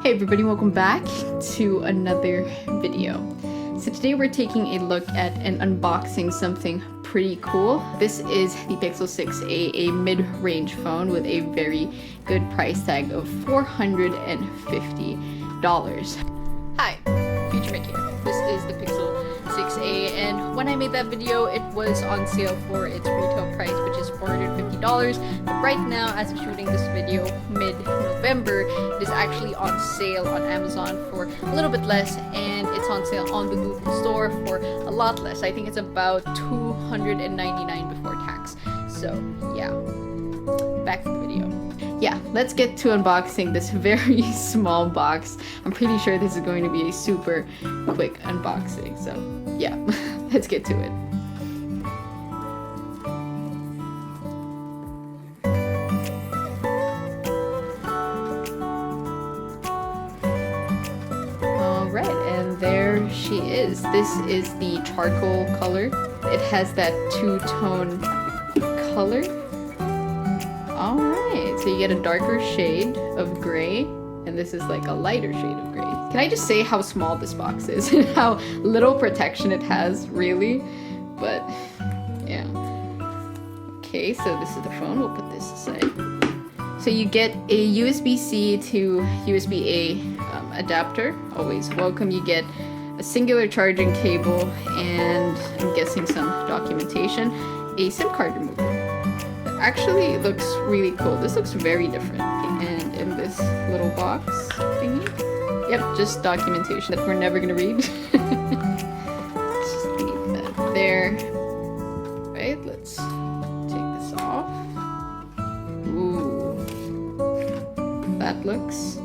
Hey everybody, welcome back to another video. So today we're taking a look at and unboxing something pretty cool. This is the Pixel 6a, a mid-range phone with a very good price tag of $450. Hi, Future Mick here. This is the Pixel 6a, and when I made that video it was on sale for its retail price, which is $450. But right now, as I'm shooting this video mid-November, it is actually on sale on Amazon for a little bit less, and it's on sale on the Google Store for a lot less. I think it's about $299 before tax. So yeah, back to the video. Yeah, let's get to unboxing this very small box. I'm pretty sure this is going to be a super quick unboxing. So yeah, let's get to it. Alright, and there she is. This is the charcoal color. It has that two-tone color. Alright, so you get a darker shade of gray, and this is like a lighter shade of gray. Can I just say how small this box is and how little protection it has, really? But, yeah. Okay, so this is the phone. We'll put this aside. So you get a USB-C to USB-A adapter. Always welcome. You get a singular charging cable, and I'm guessing some documentation. A SIM card remover. Actually looks really cool. This looks very different. And in this little box thingy, yep, just documentation that we're never gonna read. Let's just leave that there. Right, let's take this off. Ooh, that looks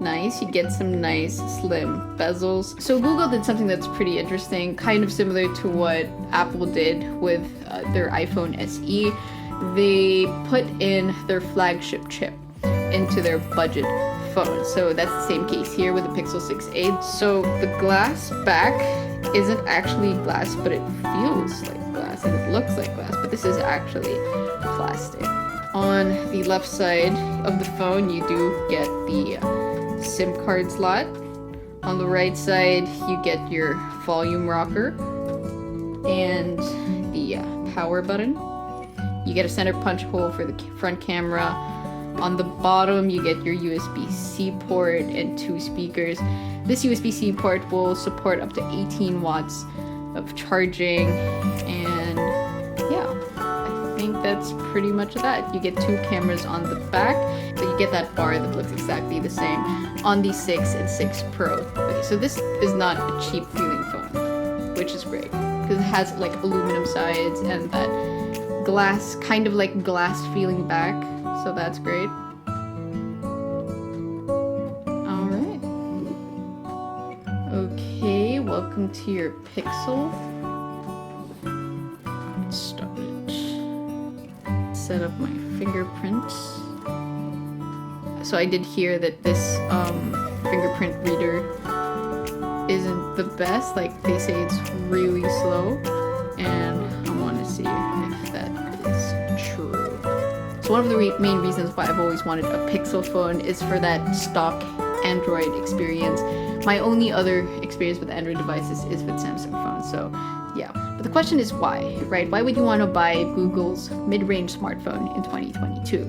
nice. You get some nice slim bezels. So Google did something that's pretty interesting, kind of similar to what Apple did with their iPhone SE. They put in their flagship chip into their budget phone. So that's the same case here with the Pixel 6a. So the glass back isn't actually glass, but it feels like glass and it looks like glass, but this is actually plastic. On the left side of the phone, you do get the SIM card slot. On the right side, you get your volume rocker and the power button. You get a center punch hole for the front camera. On the bottom, you get your USB-C port and two speakers. This USB-C port will support up to 18 watts of charging, and yeah, I think that's pretty much that. You get two cameras on the back, but you get that bar that looks exactly the same on the 6 and 6 Pro. Okay, so this is not a cheap feeling phone, which is great, because it has like aluminum sides and that glass, kind of like glass feeling back, so that's great. Alright. Okay, welcome to your Pixel. Let's start it. Set up my fingerprints. So I did hear that this fingerprint reader isn't the best, like they say it's really slow, and I want to see if that is true. So one of the main reasons why I've always wanted a Pixel phone is for that stock Android experience. My only other experience with Android devices is with Samsung phones, so yeah. But the question is why, right? Why would you want to buy Google's mid-range smartphone in 2022?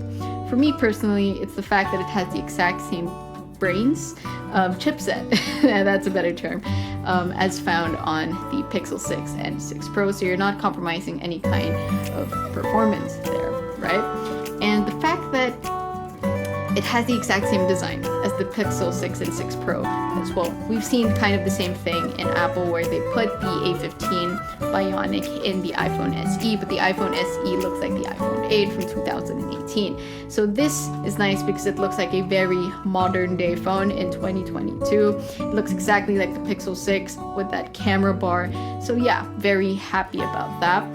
For me personally, it's the fact that it has the exact same brains chipset, that's a better term, as found on the Pixel 6 and 6 Pro, so you're not compromising any kind of performance there, right? And the fact that it has the exact same design as the Pixel 6 and 6 Pro as well. We've seen kind of the same thing in Apple, where they put the A15 Bionic in the iPhone SE, but the iPhone SE looks like the iPhone 8 from 2018. So this is nice because it looks like a very modern day phone in 2022. It looks exactly like the Pixel 6 with that camera bar. So yeah, very happy about that.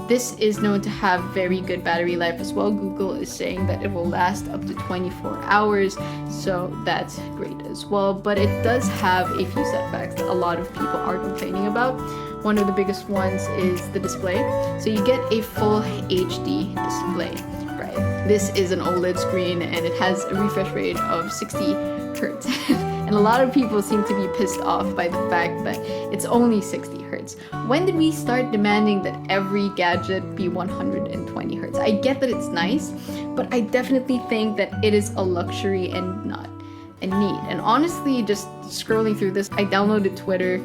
This is known to have very good battery life as well. Google is saying that it will last up to 24 hours, so that's great as well. But it does have a few setbacks that a lot of people are complaining about. One of the biggest ones is the display. So you get a full HD display, right? This is an OLED screen and it has a refresh rate of 60 hertz. And a lot of people seem to be pissed off by the fact that it's only 60 hertz. When did we start demanding that every gadget be 120 hertz? I get that it's nice, but I definitely think that it is a luxury and not a need. And honestly, just scrolling through this, I downloaded Twitter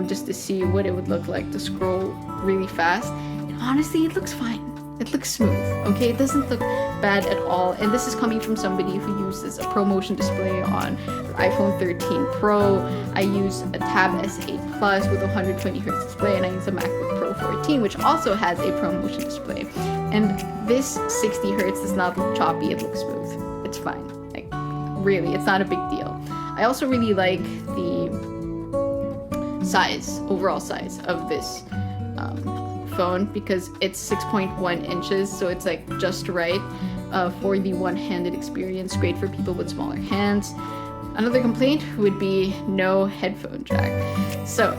just to see what it would look like to scroll really fast. And honestly, it looks fine. It looks smooth, okay? It doesn't look bad at all. And this is coming from somebody who uses a ProMotion display on their iPhone 13 Pro. I use a Tab S8 Plus with a 120 hertz display, and I use a MacBook Pro 14, which also has a ProMotion display. And this 60 hertz does not look choppy, it looks smooth. It's fine. Like, really, it's not a big deal. I also really like the overall size of this phone, because it's 6.1 inches, so it's like just right for the one-handed experience, great for people with smaller hands. Another complaint would be no headphone jack. So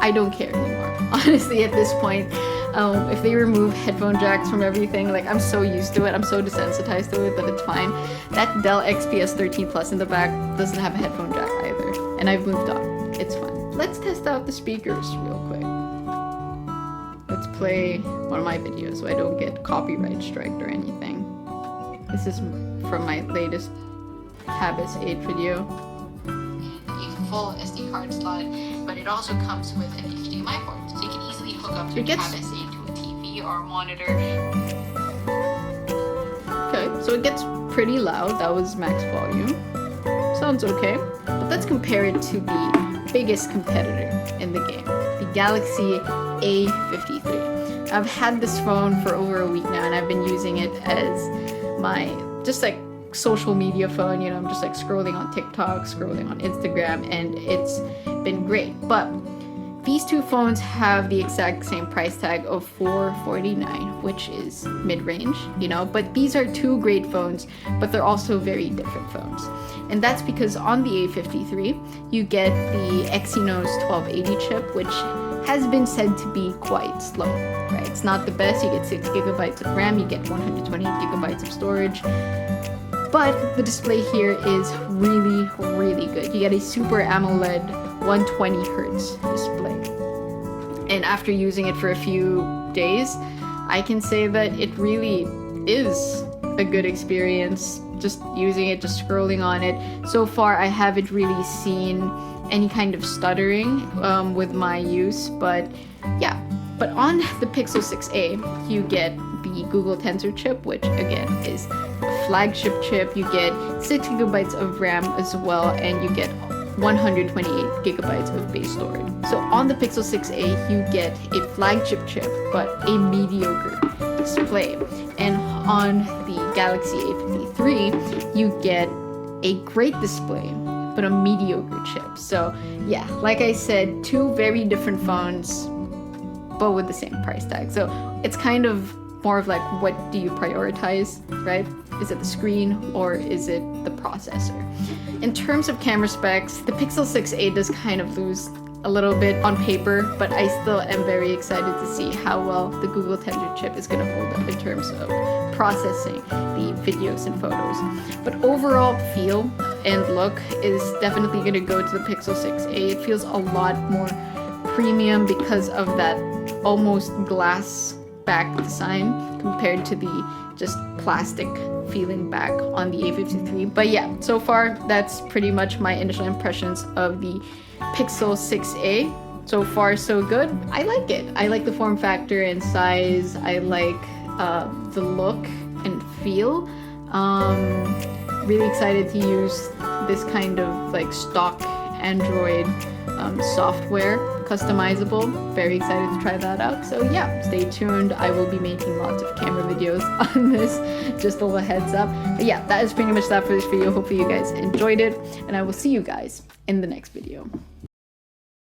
I don't care anymore, honestly, at this point. If they remove headphone jacks from everything, like, I'm so used to it, I'm so desensitized to it that it's fine. That Dell XPS 13 Plus in the back doesn't have a headphone jack either, and I've moved on. It's fine. Let's test out the speakers real quick. Let's play one of my videos so I don't get copyright striked or anything. This is from my latest Tab S8 video. A full SD card slot, but it also comes with an HDMI port, so you can easily hook up your Tab S8 to a TV or a monitor. Okay, so it gets pretty loud. That was max volume. Sounds okay, but let's compare it to the biggest competitor in the game, the Galaxy A53. I've had this phone for over a week now, and I've been using it as my just like social media phone. You know, I'm just like scrolling on TikTok, scrolling on Instagram, and it's been great. But these two phones have the exact same price tag of $449, which is mid-range, you know, but these are two great phones, but they're also very different phones. And that's because on the A53, you get the Exynos 1280 chip, which has been said to be quite slow, right? It's not the best. You get 6 gigabytes of RAM, you get 120 gigabytes of storage, but the display here is really, really good. You get a Super AMOLED 120 hertz display. And after using it for a few days, I can say that it really is a good experience. Just using it, just scrolling on it. So far, I haven't really seen any kind of stuttering with my use, but yeah. But on the Pixel 6a, you get the Google Tensor chip, which again is a flagship chip. You get 6 gigabytes of RAM as well, and you get 128 gigabytes of base storage. So on the Pixel 6a, you get a flagship chip, but a mediocre display. And on the Galaxy A53, you get a great display, but a mediocre chip. So yeah, like I said, two very different phones, but with the same price tag. So it's kind of more of like, what do you prioritize, right? Is it the screen or is it the processor? In terms of camera specs, the Pixel 6a does kind of lose a little bit on paper, but I still am very excited to see how well the Google Tensor chip is going to hold up in terms of processing the videos and photos. But overall feel and look is definitely going to go to the Pixel 6a. It feels a lot more premium because of that almost glass back design compared to the just plastic feeling back on the A53. But yeah, so far that's pretty much my initial impressions of the Pixel 6a. So far so good. I like it. I like the form factor and size. I like the look and feel. Really excited to use this kind of like stock Android software, customizable. Very excited to try that out. So yeah, stay tuned. I will be making lots of camera videos on this, just a little heads up. But yeah, that is pretty much that for this video. Hopefully you guys enjoyed it, and I will see you guys in the next video.